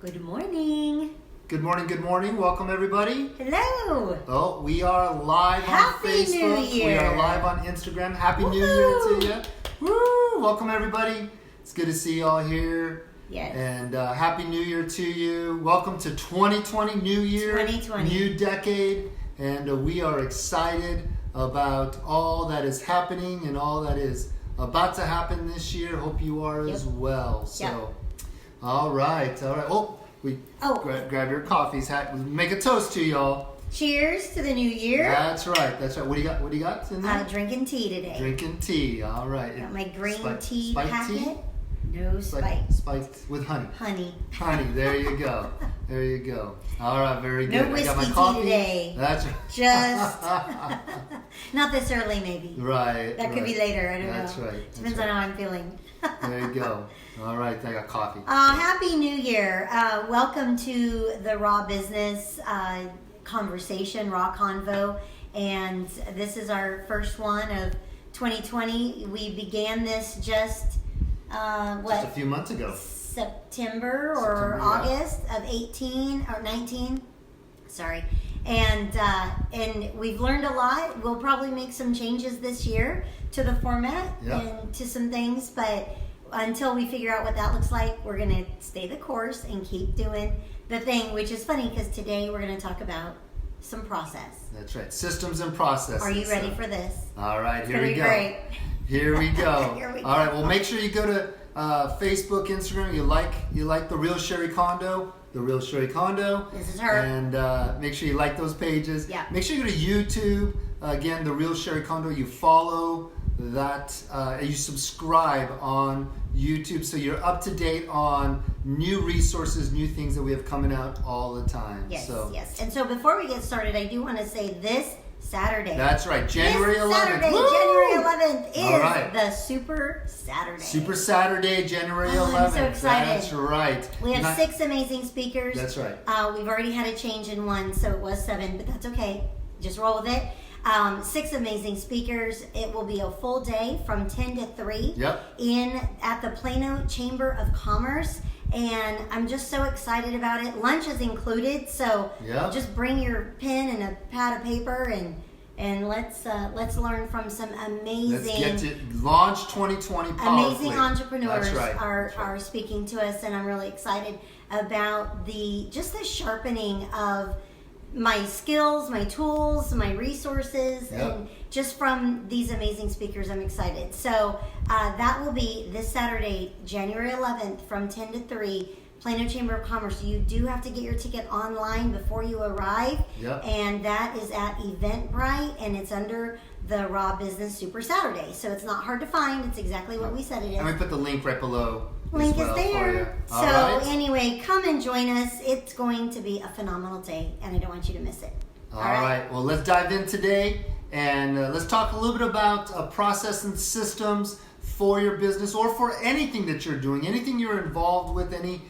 Good morning. Good morning, good morning. Welcome, everybody. Hello. Oh, we are live Happy on Facebook. New Year. We are live on Instagram. Happy Woo-hoo. New Year to you. Woo! Welcome, everybody. It's good to see you all here. Yes. And Happy New Year to you. Welcome to 2020, New Year. 2020. New decade. And we are excited about all that is happening and all that is about to happen this year. Hope you are as well. So, Yep. all right. Grab your coffees. Make a toast to y'all. Cheers to the new year. That's right. What do you got? What do you got in there? Drinking tea today. Drinking tea. All right. Got my green tea spiked packet. Tea? No spice. Spiked with honey. Honey. There you go. There you go. All right. Very good. No whiskey I got my tea coffee today. That's right. Just not this early, maybe. Right. That could be later. I don't know. That's right. Depends on how I'm feeling. There you go. All right. I got coffee. Happy New Year. Welcome to the Raw Business Conversation, Raw CONVO. And this is our first one of 2020. We began this just a few months ago. September, August of 18 or 19. Sorry. And we've learned a lot. We'll probably make some changes this year to the format and to some things, but until we figure out what that looks like, we're going to stay the course and keep doing the thing, which is funny because today we're going to talk about some process. That's right. Systems and processes. Are you ready for this? All right. It's Here we go. Great. Here we go. Here we go. All right. Well, make sure you go to Facebook, Instagram. You like the Real Sherry Condo. The Real Sherry Condo. This is her. And make sure you like those pages. Yeah. Make sure you go to YouTube. Again, the Real Sherry Condo. You follow that. You subscribe on YouTube, so you're up to date on new resources, new things that we have coming out all the time. Yes. So, Yes. And so before we get started, I do want to say this Saturday. That's right. January 11th. Saturday, Woo! January 11th is right. the Super Saturday. Super Saturday, January 11th. I'm so excited. That's right. We have 6 amazing speakers. That's right. We've already had a change in one, so it was 7, but that's okay. Just roll with it. 6 amazing speakers. It will be a full day from 10 to 3 at the Plano Chamber of Commerce. And I'm just so excited about it. Lunch is included, so just bring your pen and a pad of paper and let's learn from some amazing. Let's get to launch 2020 powerfully. Amazing entrepreneurs That's right. are speaking to us, and I'm really excited about the sharpening of my skills, my tools, my resources, and just from these amazing speakers, I'm excited. So that will be this Saturday, January 11th from 10 to 3, Plano Chamber of Commerce. You do have to get your ticket online before you arrive, and that is at Eventbrite, and it's under the Raw Business Super Saturday. So it's not hard to find. It's exactly what we said it is. And we put the link right below. Link is for there. you. So anyway, come and join us. It's going to be a phenomenal day, and I don't want you to miss it. All right. Well, let's dive in today, and let's talk a little bit about process and systems for your business or for anything that you're doing, anything you're involved with, anything.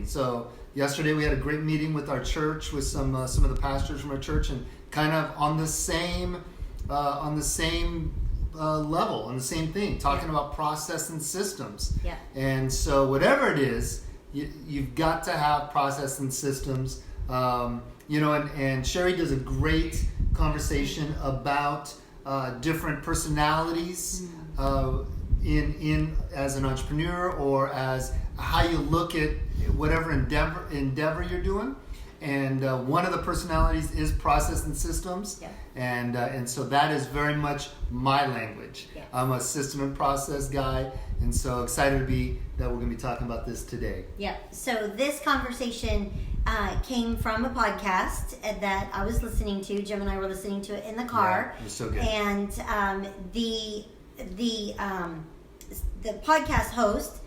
So yesterday we had a great meeting with our church, with some of the pastors from our church, and kind of on the same level, on the same thing, talking about process and systems. Yeah. And so whatever it is, you've got to have process and systems. And Sherry does a great conversation about different personalities in as an entrepreneur, or as how you look at whatever endeavor you're doing. And one of the personalities is process and systems, and so that is very much my language. I'm a system and process guy, and so excited that we're going to be talking about this today. So this conversation came from a podcast that I was listening to. Jim and I were listening to it in the car. It was so good. And the podcast host,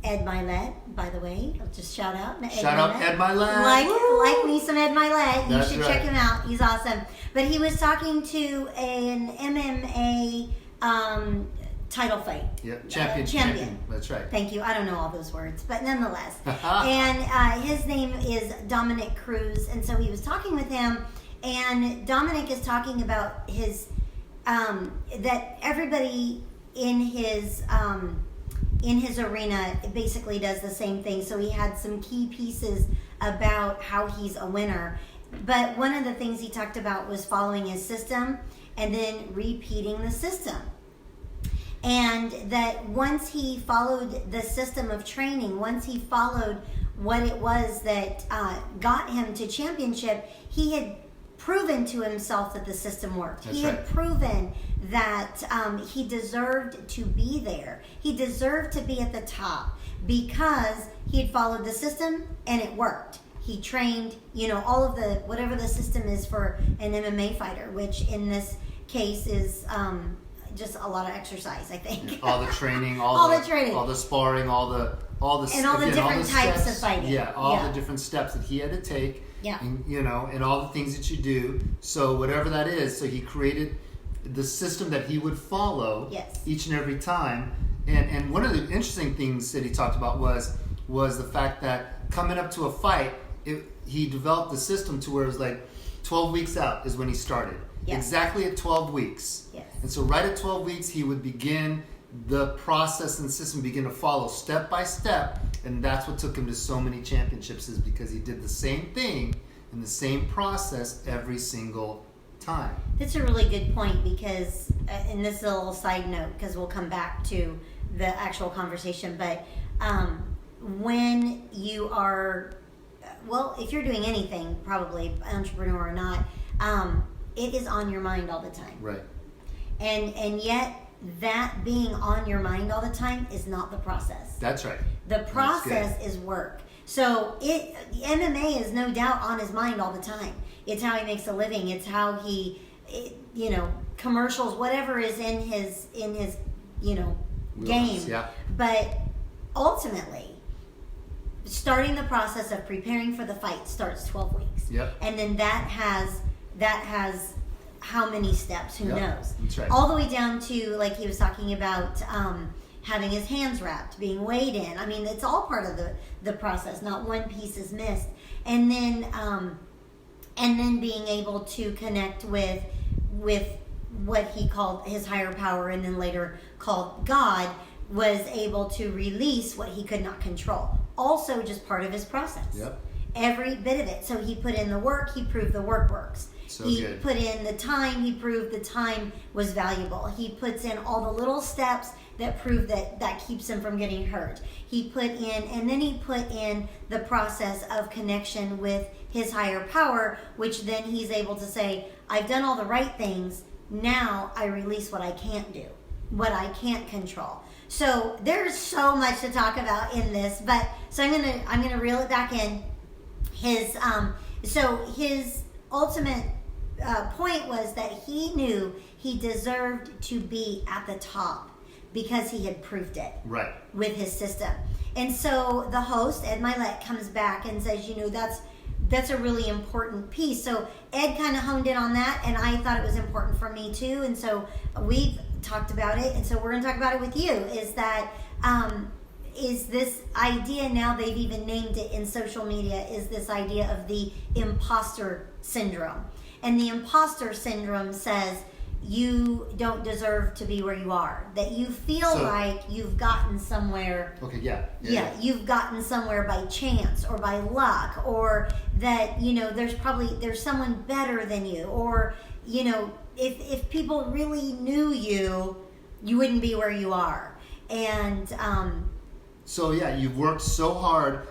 Ed Milet, by the way, I'll just shout out Ed Milet. Like me some Ed Milet. You should check him out. He's awesome. But he was talking to an MMA title fight. Champion. That's right. Thank you. I don't know all those words, but nonetheless. And his name is Dominic Cruz. And so he was talking with him, and Dominic is talking about his that everybody in his in his arena, it basically does the same thing. So he had some key pieces about how he's a winner. But one of the things he talked about was following his system and then repeating the system. And that once he followed the system of training, once he followed what it was that got him to championship, he had proven to himself that the system worked. That's he had right. proven that he deserved to be there. He deserved to be at the top because he had followed the system and it worked. He trained, all of the, whatever the system is for an MMA fighter, which in this case is just a lot of exercise, I think. All the training, all the training, all the sparring, all the and all the different types steps, of fighting. Yeah, all the different steps that he had to take. Yeah. And, and all the things that you do. So whatever that is, so he created the system that he would follow each and every time. And one of the interesting things that he talked about was the fact that coming up to a fight, he developed the system to where it was like 12 weeks out is when he started. Yes. Exactly at 12 weeks. Yes. And so right at 12 weeks, he would begin the process and system begin to follow step by step. And that's what took him to so many championships, is because he did the same thing in the same process every single time. That's a really good point because, and this is a little side note because we'll come back to the actual conversation, but when you are, if you're doing anything, probably entrepreneur or not, it is on your mind all the time. Right. And yet that being on your mind all the time is not the process. That's right. The process is work. So MMA is no doubt on his mind all the time. It's how he makes a living. It's how he, commercials, whatever is in his game. Yeah. But ultimately, starting the process of preparing for the fight starts 12 weeks. Yep. And then that has how many steps? Who knows? That's right. All the way down to, like he was talking about, having his hands wrapped, being weighed in. I mean, it's all part of the process. Not one piece is missed. And then being able to connect with what he called his higher power, and then later called God, was able to release what he could not control. Also, just part of his process. Yep. Every bit of it. So he put in the work. He proved the work works. So he good. put in the time. He proved the time was valuable. He puts in all the little steps that prove that keeps him from getting hurt. He put in the process of connection with his higher power, which then he's able to say, I've done all the right things. Now I release what I can't do, what I can't control. So there's so much to talk about in this, but so I'm gonna reel it back in. His ultimate point was that he knew he deserved to be at the top because he had proved it with his system. And so the host, Ed Milet, comes back and says, that's a really important piece. So Ed kind of honed in on that, and I thought it was important for me too. And so we've talked about it, and so we're going to talk about it with you, is that is this idea, now they've even named it in social media, is this idea of the imposter syndrome. And the imposter syndrome says you don't deserve to be where you are, that you feel like you've gotten somewhere. Okay, you've gotten somewhere by chance or by luck, or that there's someone better than you, or if people really knew you wouldn't be where you are. And so you've worked so hard.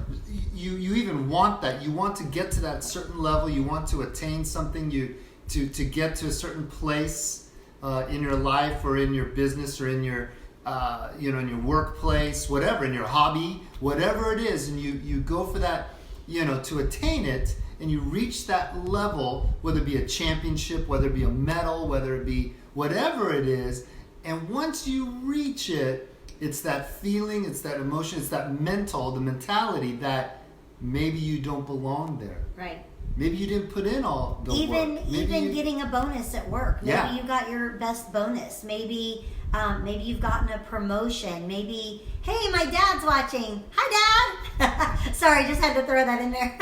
You even want that. You want to get to that certain level. You want to attain something. To get to a certain place in your life, or in your business, or in your in your workplace, whatever, in your hobby, whatever it is, and you go for that, to attain it, and you reach that level, whether it be a championship, whether it be a medal, whether it be whatever it is, and once you reach it, it's that feeling, it's that emotion, it's that the mentality that maybe you don't belong there. Right. Maybe you didn't put in all the work. Even getting a bonus at work. Maybe you got your best bonus. Maybe you've gotten a promotion. Maybe, hey, my dad's watching. Hi, Dad. Sorry, just had to throw that in there.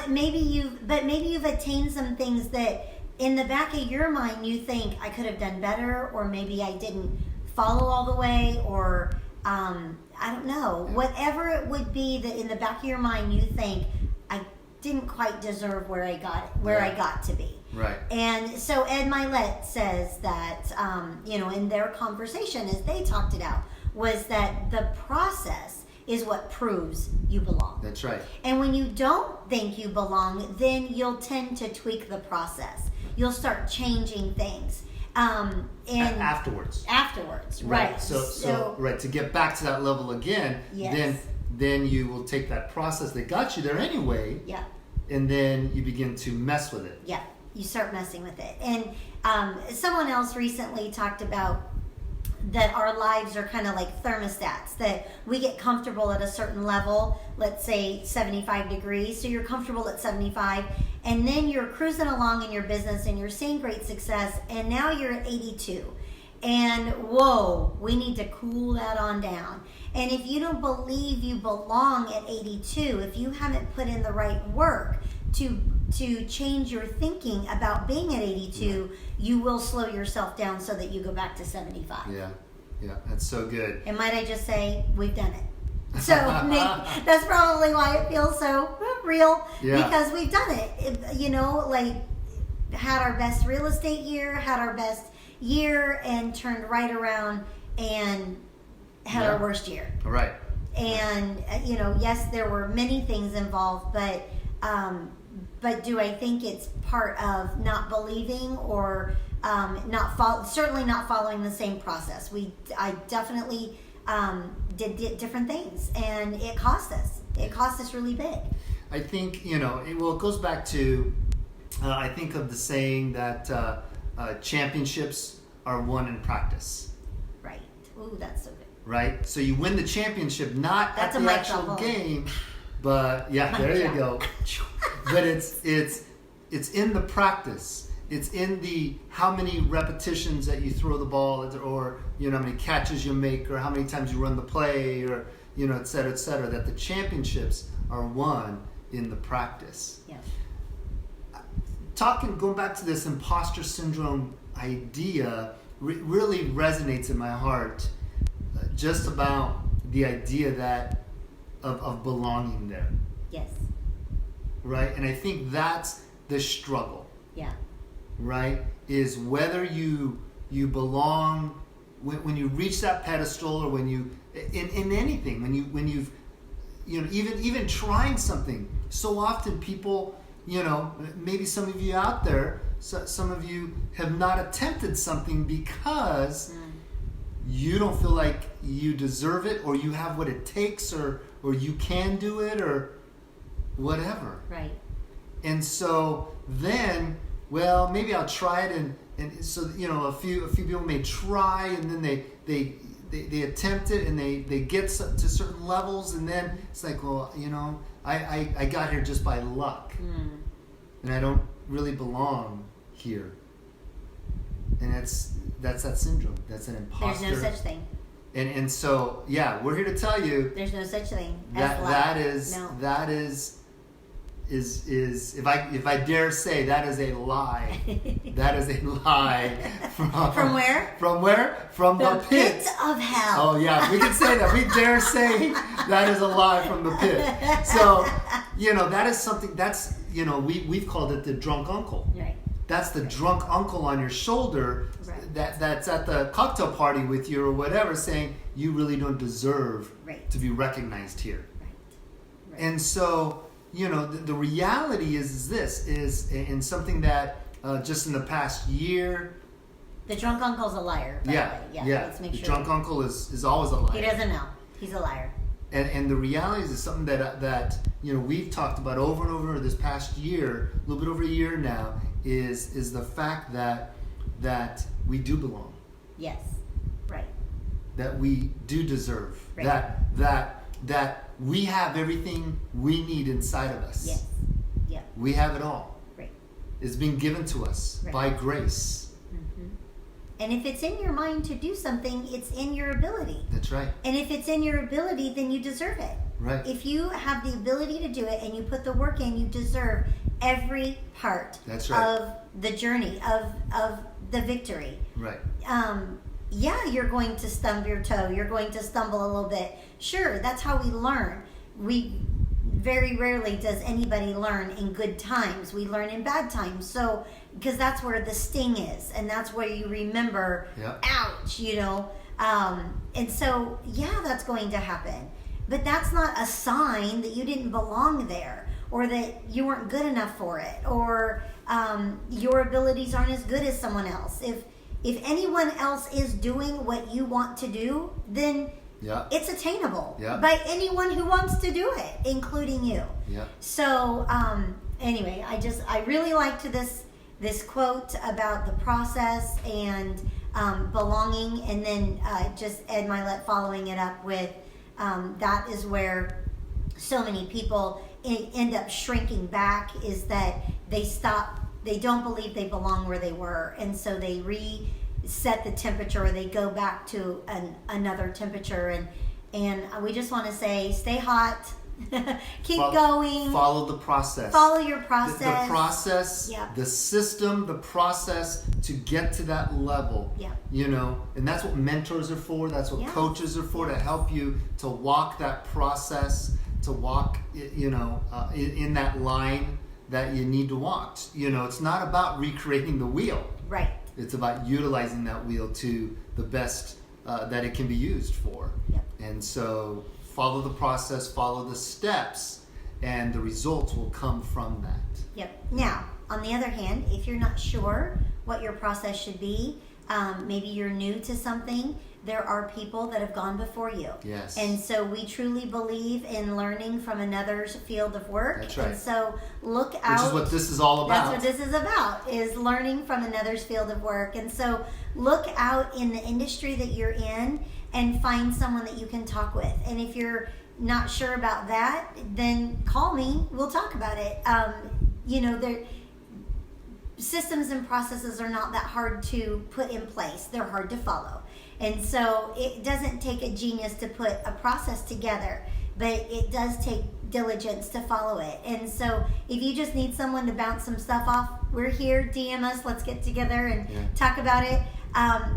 Maybe you've attained some things that in the back of your mind you think I could have done better, or maybe I didn't follow all the way, or I don't know, whatever it would be that in the back of your mind you think, I didn't quite deserve where I got to be. Right. And so Ed Milet says that, in their conversation as they talked it out, was that the process is what proves you belong. That's right. And when you don't think you belong, then you'll tend to tweak the process. You'll start changing things. And afterwards, right. So right, to get back to that level again, yes. then you will take that process that got you there anyway, yeah, and then you begin to mess with it. Yeah, you start messing with it. And someone else recently talked about that our lives are kind of like thermostats, that we get comfortable at a certain level, let's say 75 degrees, so you're comfortable at 75, and then you're cruising along in your business and you're seeing great success, and now you're at 82, and whoa, we need to cool that on down. And if you don't believe you belong at 82, if you haven't put in the right work to change your thinking about being at 82, you will slow yourself down so that you go back to 75. Yeah, that's so good. And might I just say, we've done it. So that's probably why it feels so real, because we've done it. Had our best real estate year, had our best year, and turned right around and had our worst year. Right. And, yes, there were many things involved, but do I think it's part of not believing or certainly not following the same process? I definitely did different things, and it cost us. It cost us really big. I think, it goes back to, I think of the saying that championships are won in practice. Right. Ooh, that's so good. Right? So you win the championship not at the actual game, but there you go. But it's in the practice. It's in the how many repetitions that you throw the ball, or how many catches you make, or how many times you run the play, or et cetera, that the championships are won in the practice. Yeah. Going back to this imposter syndrome idea, really resonates in my heart, just about the idea that of belonging there. Yes. Right? And I think that's the struggle. Yeah. Right? Is whether you belong when you reach that pedestal, or when you in anything, when you've even trying something. So often people, maybe some of you out there, some of you have not attempted something because you don't feel like you deserve it, or you have what it takes, or you can do it, or whatever. Right. And so then, maybe I'll try it, and so a few people may try, and then they attempt it, and they get to certain levels, and then it's like, I got here just by luck, and I don't really belong here. And that's that syndrome. That's an imposter. There's no such thing. And so we're here to tell you there's no such thing that as luck. that is if I dare say, that is a lie. That is a lie. From where? From where? From the pit of hell. Oh yeah, we can say that. We dare say that is a lie from the pit. So that is something that's we've called it the drunk uncle. Right. That's the drunk uncle on your shoulder, right, that's at the cocktail party with you or whatever, saying you really don't deserve right, to be recognized here. Right. Right. And so, the reality is in something that just in the past year. The drunk uncle's a liar, by the way. Yeah. Let's make sure. The drunk uncle is always a liar. He doesn't know. He's a liar. And the reality is something that we've talked about over and over this past year, a little bit over a year now, is the fact that we do belong. Yes. Right. That we do deserve. Right. That we have everything we need inside of us. Yes. Yeah. We have it all. Right. It's been given to us by grace. Mm-hmm. And if it's in your mind to do something, it's in your ability. That's right. And if it's in your ability, then you deserve it. Right. If you have the ability to do it and you put the work in, you deserve every part That's right, of the journey, of the victory. Right. yeah, you're going to stump your toe. You're going to stumble a little bit. Sure, that's how we learn. We very rarely does anybody learn in good times. We learn in bad times. So, because that's where the sting is, and that's where you remember, ouch, and so, yeah, that's going to happen. But that's not a sign that you didn't belong there, or that you weren't good enough for it, or your abilities aren't as good as someone else. If anyone else is doing what you want to do, then it's attainable by anyone who wants to do it, including you. So anyway, I really liked this quote about the process and belonging, and then just Ed Milet following it up with that is where so many people end up shrinking back, is that they don't believe they belong where they were, and so they reset the temperature, or they go back to another temperature, and we just want to say, stay hot. Keep going. Follow the process. Follow your process. The process, the system, the process to get to that level. And that's what mentors are for. That's what coaches are for, to help you to walk that process, to walk, in that line that you need to walk. It's not about recreating the wheel. Right. It's about utilizing that wheel to the best that it can be used for. And so follow the process, follow the steps, and the results will come from that. Now, on the other hand, if you're not sure what your process should be, maybe you're new to something, there are people that have gone before you. And so we truly believe in learning from another's field of work. That's right. And so look out. Which is what this is all about. That's what this is about, is learning from another's field of work. And so look out in the industry that you're in and find someone that you can talk with. And if you're not sure about that, then call me. We'll talk about it. Systems and processes are not that hard to put in place. They're hard to follow. And so it doesn't take a genius to put a process together, but it does take diligence to follow it. And so if you just need someone to bounce some stuff off, we're here. DM us. Let's get together and talk about it.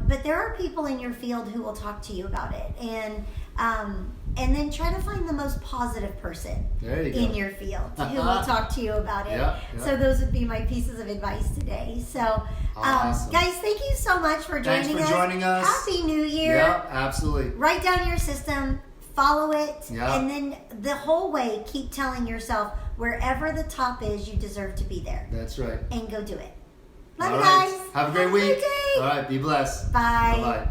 But there are people in your field who will talk to you about it. And then try to find the most positive person in your field who will talk to you about it. So those would be my pieces of advice today. So awesome. Guys, thank you so much for joining us. Thanks for joining us. Happy New Year. Absolutely. Write down your system, follow it, and then the whole way keep telling yourself, wherever the top is, you deserve to be there. That's right. And go do it. Love All you right. guys. Have a great week. Day. All right. Be blessed. Bye. Bye-bye.